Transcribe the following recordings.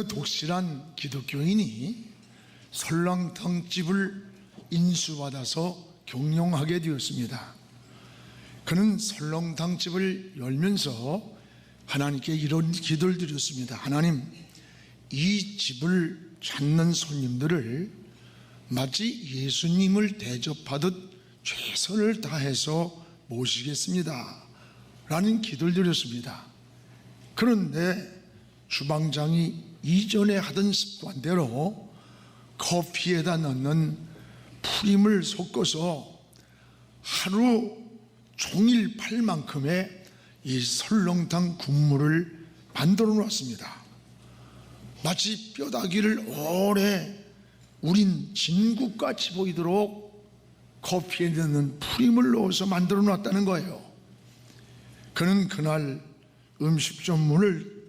어느 독실한 기독교인이 설렁탕집을 인수받아서 경영하게 되었습니다. 그는 설렁탕집을 열면서 하나님께 이런 기도를 드렸습니다. 하나님, 이 집을 찾는 손님들을 마치 예수님을 대접하듯 최선을 다해서 모시겠습니다 라는 기도를 드렸습니다. 그런데 주방장이 이전에 하던 습관대로 커피에다 넣는 프림을 섞어서 하루 종일 팔 만큼의 이 설렁탕 국물을 만들어 놨습니다. 마치 뼈다귀를 오래 우린 진국같이 보이도록 커피에 넣는 프림을 넣어서 만들어 놨다는 거예요. 그는 그날 음식점 문을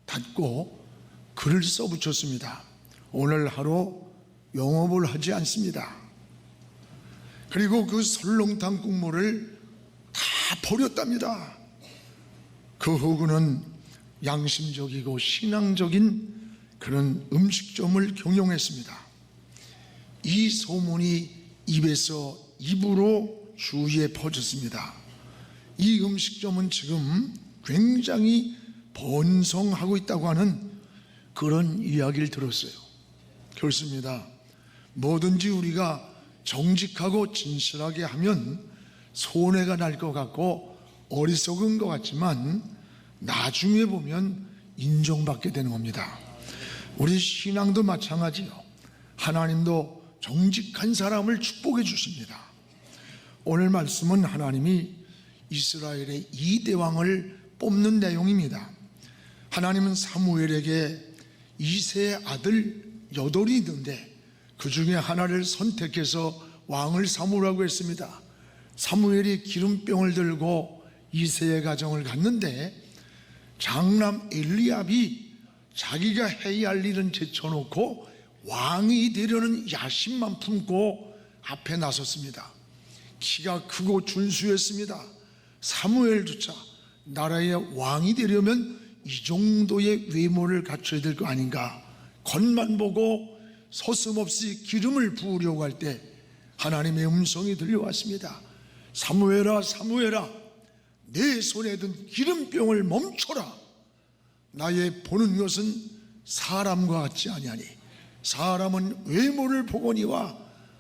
닫고 글을 써붙였습니다. 오늘 하루 영업을 하지 않습니다. 그리고 그 설렁탕 국물을 다 버렸답니다. 그 후 그는 양심적이고 신앙적인 그런 음식점을 경영했습니다. 이 소문이 입에서 입으로 주위에 퍼졌습니다. 이 음식점은 지금 굉장히 번성하고 있다고 하는 그런 이야기를 들었어요. 그렇습니다. 뭐든지 우리가 정직하고 진실하게 하면 손해가 날 것 같고 어리석은 것 같지만 나중에 보면 인정받게 되는 겁니다. 우리 신앙도 마찬가지요. 하나님도 정직한 사람을 축복해 주십니다. 오늘 말씀은 하나님이 이스라엘의 2대 왕을 뽑는 내용입니다. 하나님은 사무엘에게 2세의 아들 8이 있는데 그 중에 하나를 선택해서 왕을 삼으라고 했습니다. 사무엘이 기름병을 들고 2세의 가정을 갔는데 장남 엘리압이 자기가 해야 할 일은 제쳐놓고 왕이 되려는 야심만 품고 앞에 나섰습니다. 키가 크고 준수했습니다. 사무엘조차 나라의 왕이 되려면 이 정도의 외모를 갖춰야 될 거 아닌가. 겉만 보고 서슴없이 기름을 부으려고 할 때 하나님의 음성이 들려왔습니다. 사무엘아, 사무엘아, 내 손에 든 기름병을 멈춰라. 나의 보는 것은 사람과 같지 아니하니 사람은 외모를 보거니와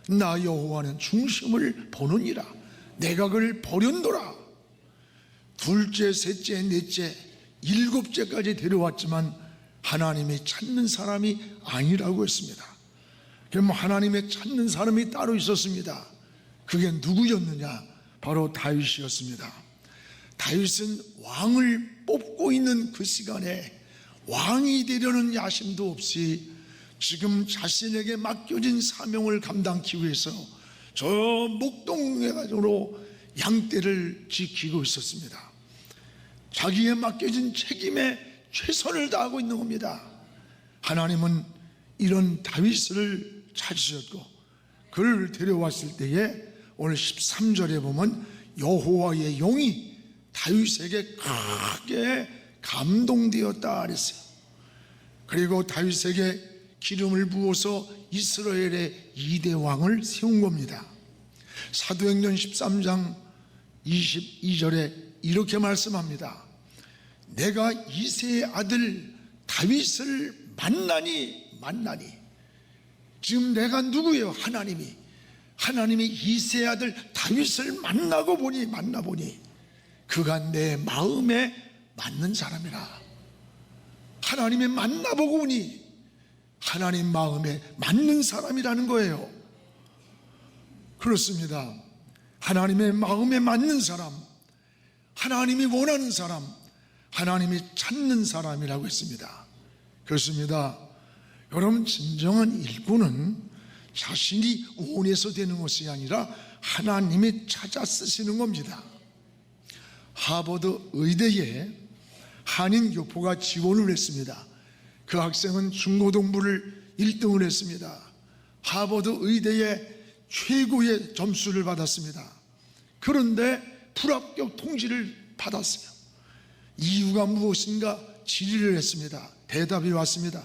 나 여호와는 중심을 보느니라. 내가 그를 버렸노라. 둘째, 셋째, 넷째, 7째까지 데려왔지만 하나님이 찾는 사람이 아니라고 했습니다. 그럼 하나님의 찾는 사람이 따로 있었습니다. 그게 누구였느냐? 바로 다윗이었습니다. 다윗은 왕을 뽑고 있는 그 시간에 왕이 되려는 야심도 없이 지금 자신에게 맡겨진 사명을 감당하기 위해서 저 목동회관으로 양떼를 지키고 있었습니다. 자기에 맡겨진 책임에 최선을 다하고 있는 겁니다. 하나님은 이런 다윗을 찾으셨고 그를 데려왔을 때에 오늘 13절에 보면 여호와의 영이 다윗에게 크게 감동되었다 그랬어요. 그리고 다윗에게 기름을 부어서 이스라엘의 2대 왕을 세운 겁니다. 사도행전 13장 22절에 이렇게 말씀합니다. 내가 이새의 아들 다윗을 만나니. 지금 내가 누구예요? 하나님이 이새의 아들 다윗을 만나보니 그가 내 마음에 맞는 사람이라. 하나님의 만나보고 보니 하나님 마음에 맞는 사람이라는 거예요. 그렇습니다. 하나님의 마음에 맞는 사람, 하나님이 원하는 사람, 하나님이 찾는 사람이라고 했습니다. 그렇습니다. 여러분, 진정한 일꾼은 자신이 원해서 되는 것이 아니라 하나님이 찾아 쓰시는 겁니다. 하버드 의대에 한인 교포가 지원을 했습니다. 그 학생은 중고등부를 1등을 했습니다. 하버드 의대에 최고의 점수를 받았습니다. 그런데 불합격 통지를 받았어요. 이유가 무엇인가 질의를 했습니다. 대답이 왔습니다.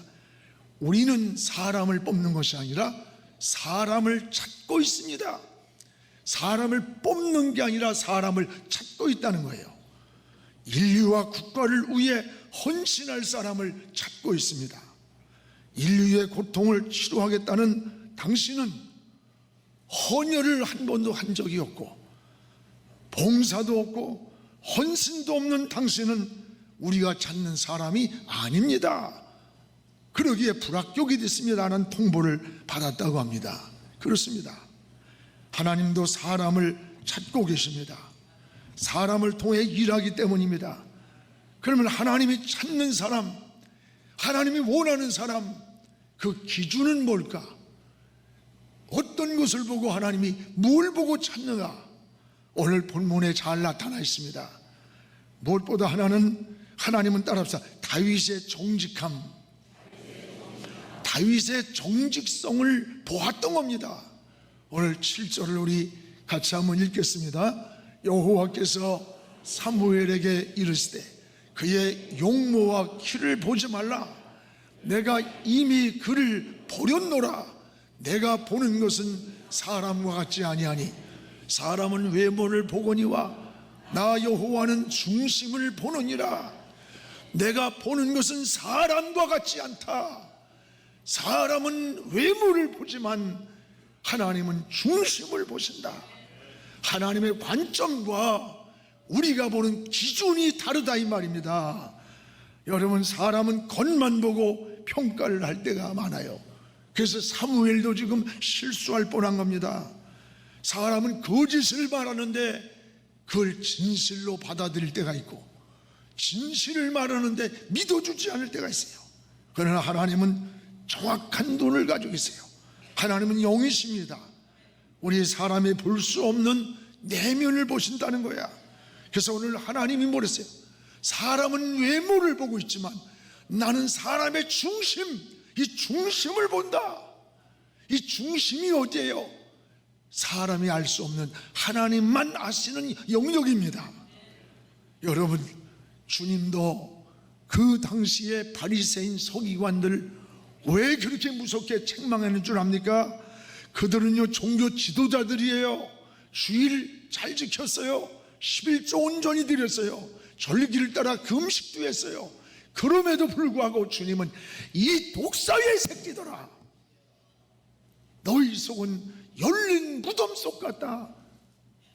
우리는 사람을 뽑는 것이 아니라 사람을 찾고 있습니다. 사람을 뽑는 게 아니라 사람을 찾고 있다는 거예요. 인류와 국가를 위해 헌신할 사람을 찾고 있습니다. 인류의 고통을 치료하겠다는 당신은 헌혈을 한 번도 한 적이 없고 봉사도 없고 헌신도 없는 당신은 우리가 찾는 사람이 아닙니다. 그러기에 불합격이 됐습니다라는 통보를 받았다고 합니다. 그렇습니다. 하나님도 사람을 찾고 계십니다. 사람을 통해 일하기 때문입니다. 그러면 하나님이 찾는 사람, 하나님이 원하는 사람, 그 기준은 뭘까? 어떤 것을 보고 하나님이 뭘 보고 찾는가? 오늘 본문에 잘 나타나 있습니다. 무엇보다 하나님은 따라합시다. 다윗의 정직함, 다윗의 정직성을 보았던 겁니다. 오늘 7절을 우리 같이 한번 읽겠습니다. 여호와께서 사무엘에게 이르시되 그의 용모와 키를 보지 말라. 내가 이미 그를 보렸노라. 내가 보는 것은 사람과 같지 아니하니 사람은 외모를 보거니와 나 여호와는 중심을 보느니라. 내가 보는 것은 사람과 같지 않다. 사람은 외모를 보지만 하나님은 중심을 보신다. 하나님의 관점과 우리가 보는 기준이 다르다 이 말입니다. 여러분, 사람은 겉만 보고 평가를 할 때가 많아요. 그래서 사무엘도 지금 실수할 뻔한 겁니다. 사람은 거짓을 말하는데 그걸 진실로 받아들일 때가 있고 진실을 말하는데 믿어주지 않을 때가 있어요. 그러나 하나님은 정확한 눈을 가지고 계세요. 하나님은 영이십니다. 우리 사람이 볼 수 없는 내면을 보신다는 거야. 그래서 오늘 하나님이 뭐랬어요? 사람은 외모를 보고 있지만 나는 사람의 중심, 이 중심을 본다. 이 중심이 어디예요? 사람이 알 수 없는 하나님만 아시는 영역입니다. 여러분, 주님도 그 당시에 바리새인 서기관들 왜 그렇게 무섭게 책망하는 줄 압니까? 그들은요 종교 지도자들이에요. 주일 잘 지켰어요. 11조 온전히 드렸어요. 절기를 따라 금식도 했어요. 그럼에도 불구하고 주님은 이 독사의 새끼들아, 너희 속은 열린 무덤 속 같다.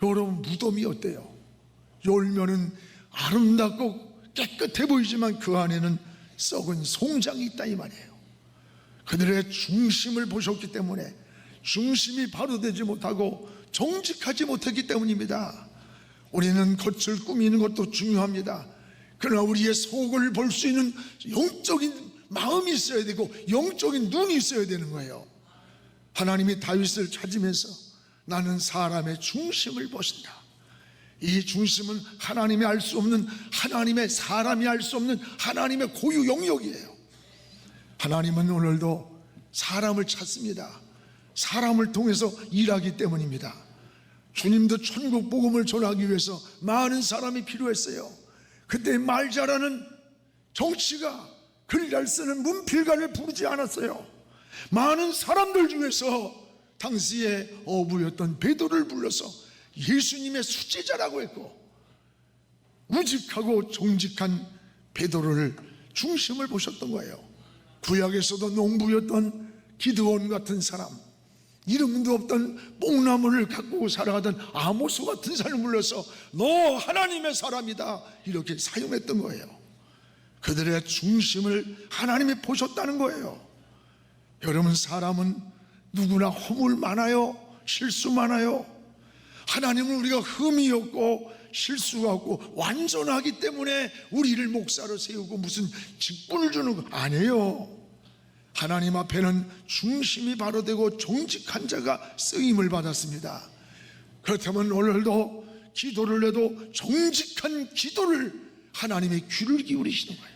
여러분, 무덤이 어때요? 열면은 아름답고 깨끗해 보이지만 그 안에는 썩은 송장이 있다 이 말이에요. 그들의 중심을 보셨기 때문에, 중심이 바로 되지 못하고 정직하지 못했기 때문입니다. 우리는 겉을 꾸미는 것도 중요합니다. 그러나 우리의 속을 볼 수 있는 영적인 마음이 있어야 되고 영적인 눈이 있어야 되는 거예요. 하나님이 다윗을 찾으면서 나는 사람의 중심을 보신다. 이 중심은 하나님이 알 수 없는, 하나님의 사람이 알 수 없는 하나님의 고유 영역이에요. 하나님은 오늘도 사람을 찾습니다. 사람을 통해서 일하기 때문입니다. 주님도 천국 복음을 전하기 위해서 많은 사람이 필요했어요. 그때 말 잘하는 정치가, 글 잘 쓰는 문필가를 부르지 않았어요. 많은 사람들 중에서 당시에 어부였던 베드로를 불러서 예수님의 수제자라고 했고, 우직하고 정직한 베드로를 중심을 보셨던 거예요. 구약에서도 농부였던 기드온 같은 사람, 이름도 없던 뽕나무를 갖고 살아가던 아모스 같은 사람을 불러서 너 하나님의 사람이다 이렇게 사용했던 거예요. 그들의 중심을 하나님이 보셨다는 거예요. 여러분, 사람은 누구나 허물 많아요. 실수 많아요. 하나님은 우리가 흠이 없고 실수가 없고 완전하기 때문에 우리를 목사로 세우고 무슨 직분을 주는 거 아니에요. 하나님 앞에는 중심이 바로 되고 정직한 자가 쓰임을 받았습니다. 그렇다면 오늘도 기도를 해도 정직한 기도를 하나님의 귀를 기울이시는 거예요.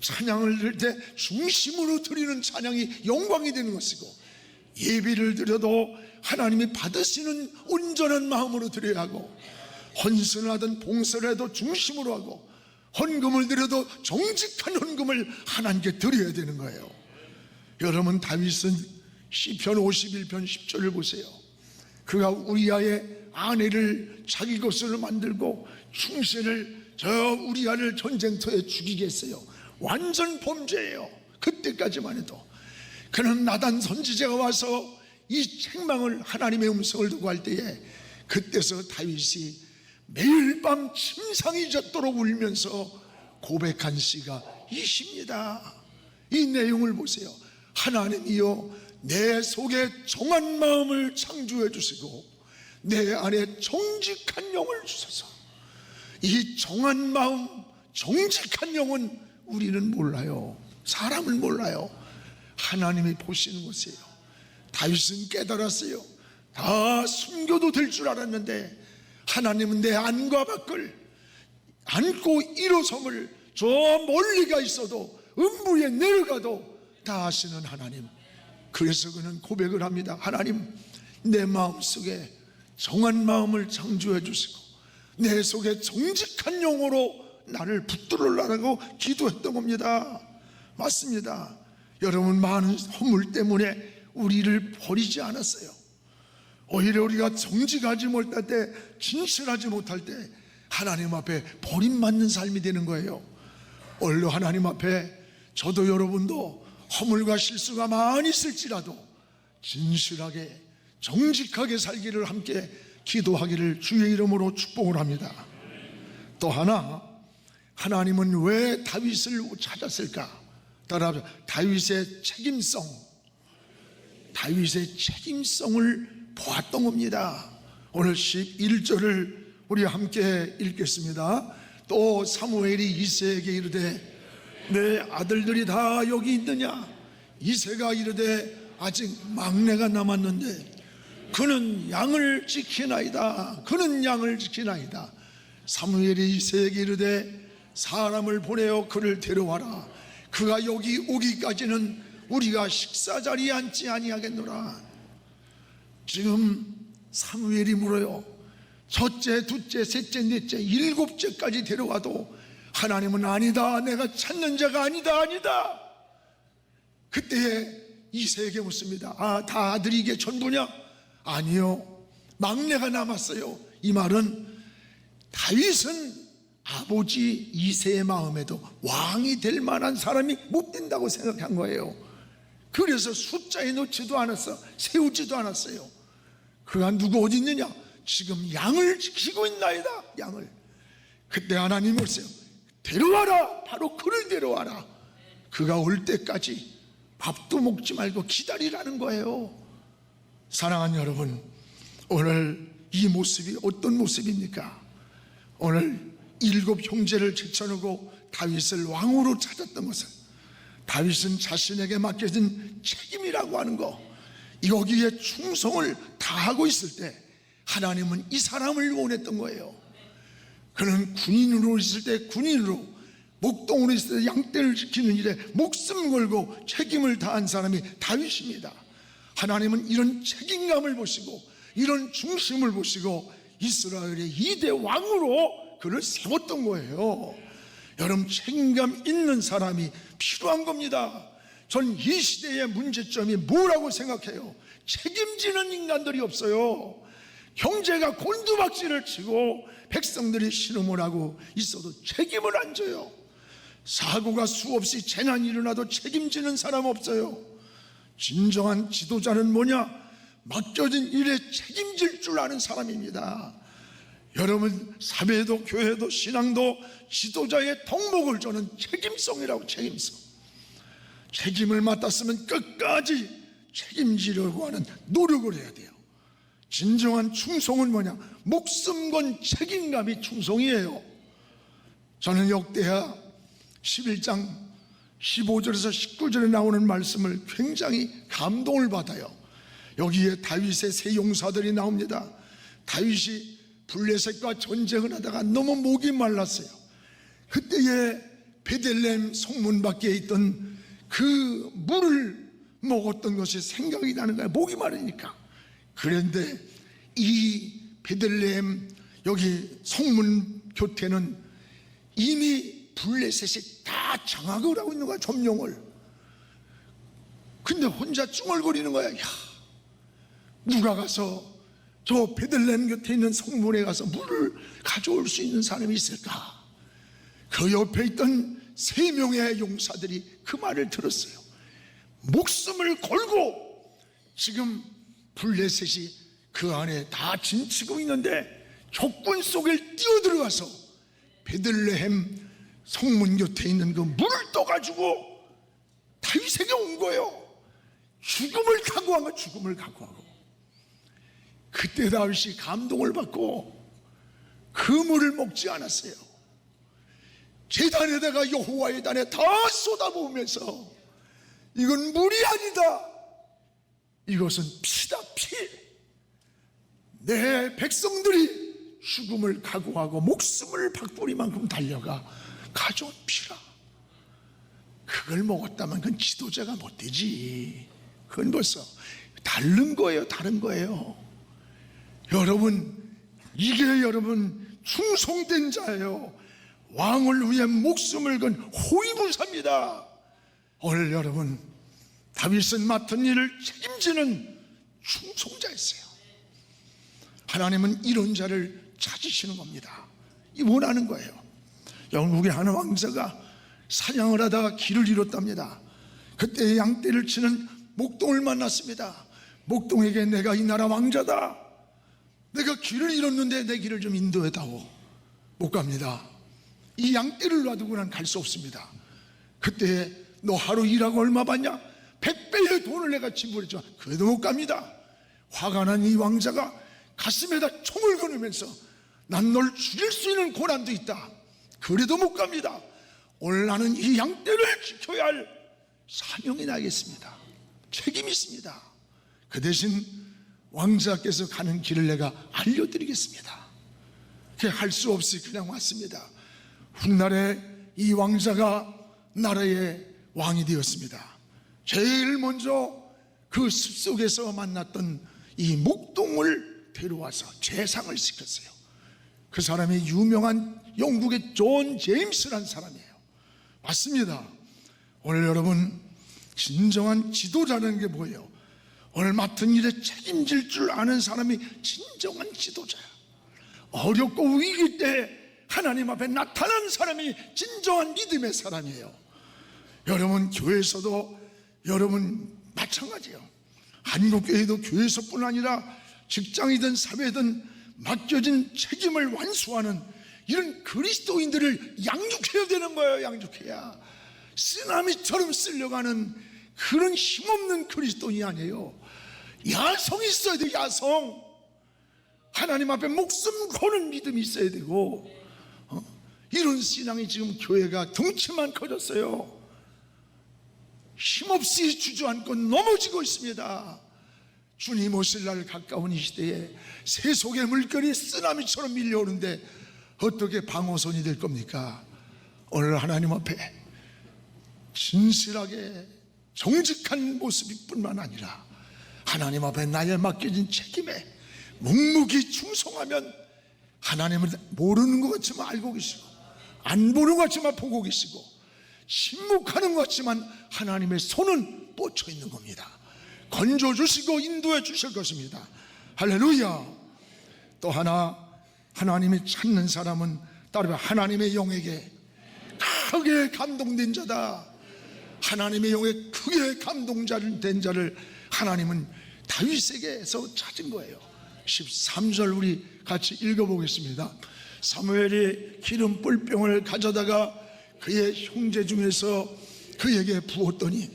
찬양을 드릴 때 중심으로 드리는 찬양이 영광이 되는 것이고, 예배를 드려도 하나님이 받으시는 온전한 마음으로 드려야 하고, 헌신을 하든 봉사를 해도 중심으로 하고, 헌금을 드려도 정직한 헌금을 하나님께 드려야 되는 거예요. 여러분, 다윗은 시편 51편 10절을 보세요. 그가 우리아의 아내를 자기 것으로 만들고 충신을 저 우리아를 전쟁터에 죽이게 했어요. 완전 범죄예요. 그때까지만 해도. 그는 나단 선지자가 와서 이 책망을, 하나님의 음성을 두고 할 때에 그때서 다윗이 매일 밤 침상이 젖도록 울면서 고백한 시가 이 시입니다. 이 내용을 보세요. 하나님이여, 내 속에 정한 마음을 창조해 주시고 내 안에 정직한 영을 주소서. 이 정한 마음, 정직한 영은 우리는 몰라요. 사람을 몰라요. 하나님이 보시는 것이에요. 다윗은 깨달았어요. 다 숨겨도 될 줄 알았는데 하나님은 내 안과 밖을, 안고 일어섬을 저 멀리가 있어도 음부에 내려가도 다 아시는 하나님. 그래서 그는 고백을 합니다. 하나님, 내 마음속에 정한 마음을 창조해 주시고 내 속에 정직한 영으로 나를 붙들으라고 기도했던 겁니다. 맞습니다. 여러분, 많은 허물 때문에 우리를 버리지 않았어요. 오히려 우리가 정직하지 못할 때, 진실하지 못할 때 하나님 앞에 버림받는 삶이 되는 거예요. 오늘도 하나님 앞에 저도 여러분도 허물과 실수가 많이 있을지라도 진실하게 정직하게 살기를 함께 기도하기를 주의 이름으로 축복을 합니다. 또 하나, 하나님은 왜 다윗을 찾았을까? 따라서 다윗의 책임성, 다윗의 책임성을 보았던 겁니다. 오늘 11절을 우리 함께 읽겠습니다. 또 사무엘이 이새에게 이르되 내 아들들이 다 여기 있느냐? 이새가 이르되 아직 막내가 남았는데 그는 양을 지키나이다. 그는 양을 지키나이다. 사무엘이 이새에게 이르되 사람을 보내어 그를 데려와라. 그가 여기 오기까지는 우리가 식사 자리에 앉지 아니하겠노라. 지금 사무엘이 물어요. 첫째, 둘째, 셋째, 넷째, 일곱째까지 데려와도 하나님은 아니다, 내가 찾는 자가 아니다, 아니다. 그때 이새에게 묻습니다. 아, 다 아들이게 전부냐? 아니요, 막내가 남았어요. 이 말은 다윗은 아버지 이새의 마음에도 왕이 될 만한 사람이 못 된다고 생각한 거예요. 그래서 숫자에 넣지도 않았어, 세우지도 않았어요. 그가 누구 어디 있느냐? 지금 양을 지키고 있나이다. 양을. 그때 하나님이 오세요. 데려와라. 바로 그를 데려와라. 그가 올 때까지 밥도 먹지 말고 기다리라는 거예요. 사랑하는 여러분, 오늘 이 모습이 어떤 모습입니까? 오늘 7 형제를 제쳐놓고 다윗을 왕으로 찾았던 것은 다윗은 자신에게 맡겨진 책임이라고 하는 거, 여기에 충성을 다하고 있을 때 하나님은 이 사람을 원했던 거예요. 그는 군인으로 있을 때 군인으로, 목동으로 있을 때 양떼를 지키는 일에 목숨 걸고 책임을 다한 사람이 다윗입니다. 하나님은 이런 책임감을 보시고 이런 중심을 보시고 이스라엘의 2대 왕으로 그를 세웠던 거예요. 여러분, 책임감 있는 사람이 필요한 겁니다. 전 이 시대의 문제점이 뭐라고 생각해요? 책임지는 인간들이 없어요. 형제가 곤두박질을 치고 백성들이 신음을 하고 있어도 책임을 안 져요. 사고가 수없이 재난이 일어나도 책임지는 사람 없어요. 진정한 지도자는 뭐냐? 맡겨진 일에 책임질 줄 아는 사람입니다. 여러분, 사회도 교회도 신앙도 지도자의 덕목을 저는 책임성이라고, 책임성. 책임을 맡았으면 끝까지 책임지려고 하는 노력을 해야 돼요. 진정한 충성은 뭐냐? 목숨 건 책임감이 충성이에요. 저는 역대하 11장 15절에서 19절에 나오는 말씀을 굉장히 감동을 받아요. 여기에 다윗의 세 용사들이 나옵니다. 다윗이 블레셋과 전쟁을 하다가 너무 목이 말랐어요. 그때에 베들레헴 성문 밖에 있던 그 물을 먹었던 것이 생각이 나는 거예요. 목이 마르니까. 그런데 이 베들레헴 여기 성문 곁에는 이미 블레셋이 다 장악을 하고 있는 거야, 점령을. 근데 혼자 쭝얼거리는 거야. 야, 누가 가서 저 베들레헴 곁에 있는 성문에 가서 물을 가져올 수 있는 사람이 있을까? 그 옆에 있던 3명의 용사들이 그 말을 들었어요. 목숨을 걸고 지금 블레셋이 그 안에 다 진치고 있는데 적군 속에 뛰어들어가서 베들레헴 성문 곁에 있는 그 물을 떠가지고 다윗에게 온 거예요. 죽음을 각오한 거, 죽음을 각오하고. 그때 다윗이 감동을 받고 그 물을 먹지 않았어요. 제단에다가 여호와의 단에 다 쏟아부으면서 이건 물이 아니다, 이것은 피다, 피. 내 백성들이 죽음을 각오하고 목숨을 바꾸리만큼 달려가 가져온 피라. 그걸 먹었다면 그건 지도자가 못 되지. 그건 벌써 다른 거예요, 다른 거예요. 여러분, 이게 여러분 충성된 자예요. 왕을 위해 목숨을 건 호위무사입니다. 오늘 여러분, 다윗은 맡은 일을 책임지는 충성자였어요. 하나님은 이런 자를 찾으시는 겁니다. 이 원하는 거예요. 영국의 한 왕자가 사냥을 하다가 길을 잃었답니다. 그때 양떼를 치는 목동을 만났습니다. 목동에게 내가 이 나라 왕자다, 내가 길을 잃었는데 내 길을 좀 인도해다오. 못 갑니다. 이 양떼를 놔두고 난 갈 수 없습니다. 그때 너 하루 일하고 얼마 받냐? 100배의 돈을 내가 지불했지만 그래도 못 갑니다. 화가 난 이 왕자가 가슴에다 총을 거누면서 난 널 죽일 수 있는 고난도 있다, 그래도 못 갑니다. 오늘 나는 이 양떼를 지켜야 할 사명이 나겠습니다. 책임이 있습니다. 그 대신 왕자께서 가는 길을 내가 알려드리겠습니다. 할 수 없이 그냥 왔습니다. 훗날에 이 왕자가 나라의 왕이 되었습니다. 제일 먼저 그 숲속에서 만났던 이 목동을 데려와서 제상을 시켰어요. 그 사람이 유명한 영국의 존 제임스라는 사람이에요. 맞습니다. 오늘 여러분, 진정한 지도자라는 게 뭐예요? 오늘 맡은 일에 책임질 줄 아는 사람이 진정한 지도자야. 어렵고 위기 때 하나님 앞에 나타난 사람이 진정한 믿음의 사람이에요. 여러분, 교회에서도 여러분 마찬가지예요. 한국교회도 교회에서뿐 아니라 직장이든 사회든 맡겨진 책임을 완수하는 이런 그리스도인들을 양육해야 되는 거예요. 양육해야. 쓰나미처럼 쓸려가는 그런 힘없는 그리스도인이 아니에요. 야성이 있어야 돼요. 야성. 하나님 앞에 목숨 거는 믿음이 있어야 되고, 이런 신앙이 지금 교회가 덩치만 커졌어요. 힘없이 주저앉고 넘어지고 있습니다. 주님 오실 날 가까운 이 시대에 세속의 물결이 쓰나미처럼 밀려오는데 어떻게 방어선이 될 겁니까? 오늘 하나님 앞에 진실하게 정직한 모습이 뿐만 아니라 하나님 앞에 나에 맡겨진 책임에 묵묵히 충성하면 하나님을 모르는 것 같지만 알고 계시고, 안 보는 것 같지만 보고 계시고, 침묵하는 것 같지만 하나님의 손은 뻗쳐 있는 겁니다. 건져주시고 인도해 주실 것입니다. 할렐루야. 또 하나, 하나님이 찾는 사람은 따로 하나님의 영에게 크게 감동된 자다. 하나님의 영에 크게 감동된 자를 하나님은 다윗에게서 찾은 거예요. 13절 우리 같이 읽어보겠습니다. 사무엘이 기름 뿔병을 가져다가 그의 형제 중에서 그에게 부었더니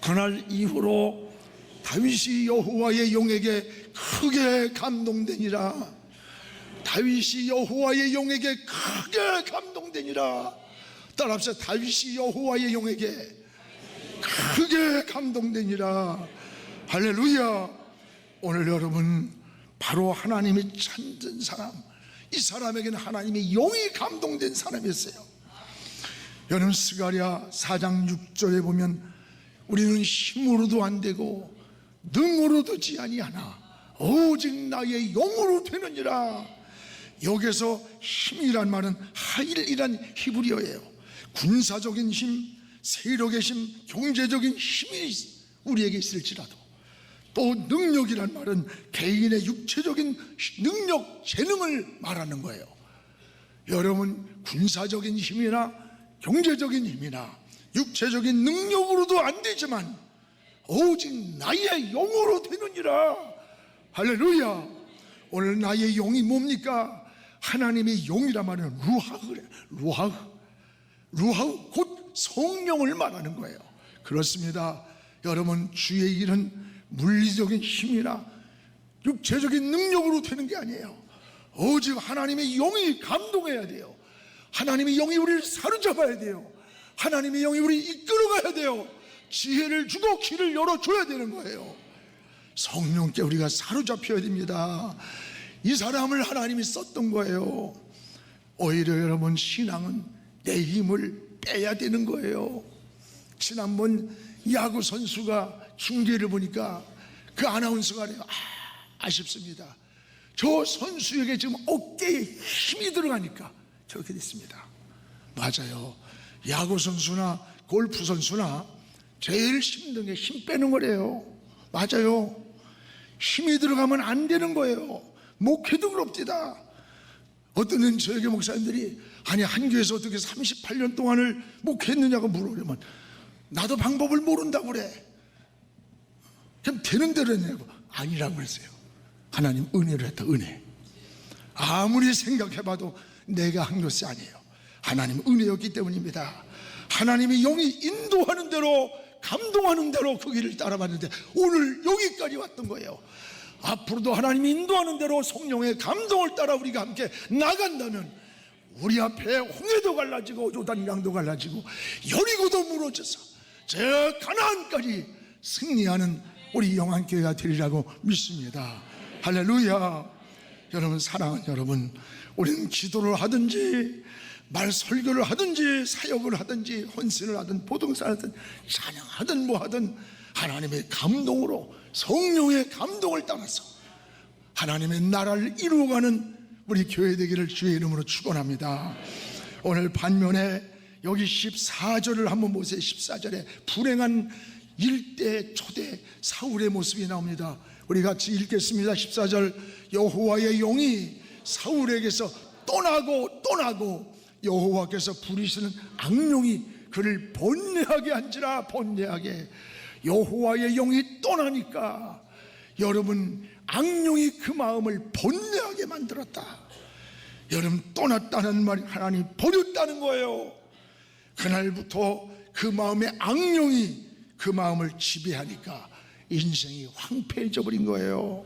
그날 이후로 다윗이 여호와의 영에게 크게 감동되니라. 다윗이 여호와의 영에게 크게 감동되니라. 따라합시다. 다윗이 여호와의 영에게 크게 감동되니라. 할렐루야. 오늘 여러분, 바로 하나님이 찾는 사람, 이 사람에게는 하나님의 영이 감동된 사람이었어요. 여러분, 스가랴 4장 6절에 보면 우리는 힘으로도 안 되고 능으로도 지 아니하나 오직 나의 영으로 되느니라. 여기서 힘이란 말은 하일이란 히브리어예요. 군사적인 힘, 세력의 힘, 경제적인 힘이 우리에게 있을지라도, 또 능력이란 말은 개인의 육체적인 능력, 재능을 말하는 거예요. 여러분, 군사적인 힘이나 경제적인 힘이나 육체적인 능력으로도 안 되지만 오직 나의 영으로 되느니라. 할렐루야. 오늘 나의 영이 뭡니까? 하나님의 영이란 말은 루하흐래. 루하흐 곧 성령을 말하는 거예요. 그렇습니다. 여러분, 주의 일은 물리적인 힘이나 육체적인 능력으로 되는 게 아니에요. 오직 하나님의 영이 감동해야 돼요. 하나님의 영이 우리를 사로잡아야 돼요. 하나님의 영이 우리를 이끌어가야 돼요. 지혜를 주고 길을 열어줘야 되는 거예요. 성령께 우리가 사로잡혀야 됩니다. 이 사람을 하나님이 썼던 거예요. 오히려 여러분, 신앙은 내 힘을 빼야 되는 거예요. 지난번 야구 선수가 중계를 보니까 그 아나운서가 아쉽습니다. 저 선수에게 지금 어깨에 힘이 들어가니까 저렇게 됐습니다. 맞아요. 야구 선수나 골프 선수나 제일 힘든 게 힘 빼는 거래요. 맞아요. 힘이 들어가면 안 되는 거예요. 목회도 그럽디다. 어떤 저에게 목사님들이 아니, 한 교회에서 어떻게 38년 동안을 목회했느냐고 물어보면 나도 방법을 모른다고 그래. 그냥 되는 대로 했냐고. 아니라고 그랬어요. 하나님 은혜로 했다. 은혜. 아무리 생각해봐도 내가 한 것이 아니에요. 하나님 은혜였기 때문입니다. 하나님의 영이 인도하는 대로, 감동하는 대로 그 길을 따라봤는데 오늘 여기까지 왔던 거예요. 앞으로도 하나님이 인도하는 대로 성령의 감동을 따라 우리가 함께 나간다면 우리 앞에 홍해도 갈라지고 요단강도 갈라지고 여리고도 무너져서 저 가나안까지 승리하는 우리 영안교회가 되리라고 믿습니다. 할렐루야. 여러분, 사랑하는 여러분, 우리는 기도를 하든지 말 설교를 하든지 사역을 하든지 헌신을 하든 보동산을 하든 찬양하든 뭐하든 하나님의 감동으로, 성령의 감동을 따라서 하나님의 나라를 이루어가는 우리 교회 되기를 주의 이름으로 축원합니다. 오늘 반면에 여기 14절을 한번 보세요. 14절에 불행한 일대 초대 사울의 모습이 나옵니다. 우리 같이 읽겠습니다. 14절. 여호와의 영이 사울에게서 떠나고 여호와께서 부리시는 악령이 그를 번뇌하게 한지라. 번뇌하게. 여호와의 영이 떠나니까 여러분, 악령이 그 마음을 번뇌하게 만들었다. 여러분, 떠났다는 말이 하나님 버렸다는 거예요. 그날부터 그 마음의 악령이 그 마음을 지배하니까 인생이 황폐해져 버린 거예요.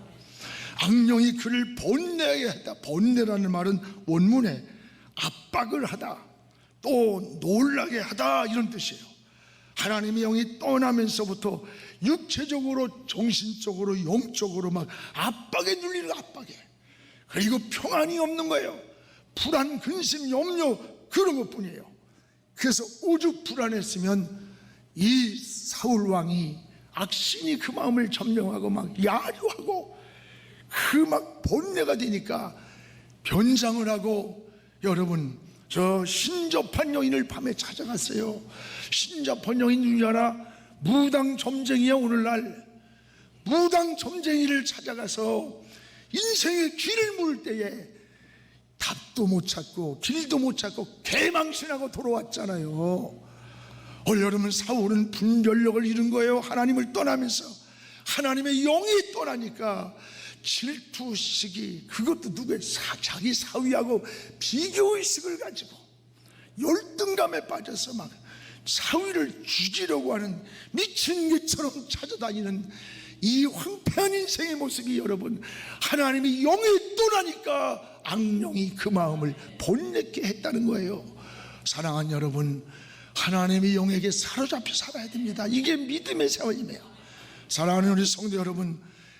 악령이 그를 번뇌하게 했다. 번뇌라는 말은 원문에 압박을 하다, 또 놀라게 하다, 이런 뜻이에요. 하나님의 영이 떠나면서부터 육체적으로, 정신적으로, 영적으로 막 압박에 눌리는, 압박에. 그리고 평안이 없는 거예요. 불안, 근심, 염려, 그런 것 뿐이에요. 그래서 오죽 불안했으면 이 사울 왕이, 악신이 그 마음을 점령하고 막 야류하고 그 막 번뇌가 되니까 변장을 하고, 여러분, 저 신접한 여인을 밤에 찾아갔어요. 신접한 여인 중에 하나 무당 점쟁이야. 오늘날 무당 점쟁이를 찾아가서 인생의 길을 물을 때에 답도 못 찾고 길도 못 찾고 개망신하고 돌아왔잖아요. 오늘 여러분, 사울은 분별력을 잃은 거예요. 하나님을 떠나면서 하나님의 영이 떠나니까 질투, 시기, 그것도 누구의 자기 사위하고 비교의식을 가지고 열등감에 빠져서 막 사위를 죽이려고 하는 미친 개처럼 찾아다니는 이 황폐한 인생의 모습이, 여러분, 하나님의 영이 떠나니까 악령이 그 마음을 번뇌케 했다는 거예요. 사랑하는 여러분, 하나님의 영에게 사로잡혀 살아야 됩니다. 이게 믿음의 삶이에요. 사랑하는 우리 성도 여러분,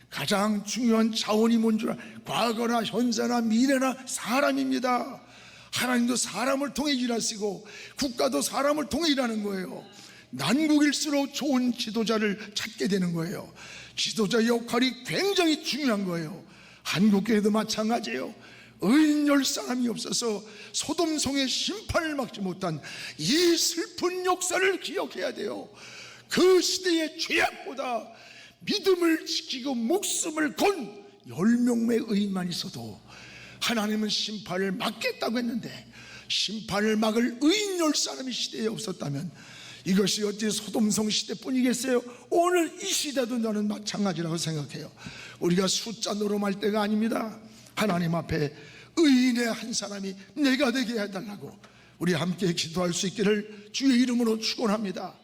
가장 중요한 자원이 뭔 줄 알아요? 과거나 현재나 미래나 사람입니다. 하나님도 사람을 통해 일하시고 국가도 사람을 통해 일하는 거예요. 난국일수록 좋은 지도자를 찾게 되는 거예요. 지도자 역할이 굉장히 중요한 거예요. 한국교회도 마찬가지예요. 의인 10사람이 없어서 소돔성의 심판을 막지 못한 이 슬픈 역사를 기억해야 돼요. 그 시대의 죄악보다 믿음을 지키고 목숨을 건 10명의 의인만 있어도 하나님은 심판을 막겠다고 했는데, 심판을 막을 의인 10사람이 시대에 없었다면 이것이 어찌 소돔성 시대뿐이겠어요? 오늘 이 시대도 저는 마찬가지라고 생각해요. 우리가 숫자 노름할 때가 아닙니다. 하나님 앞에 의인의 한 사람이 내가 되게 해달라고 우리 함께 기도할 수 있기를 주의 이름으로 축원합니다.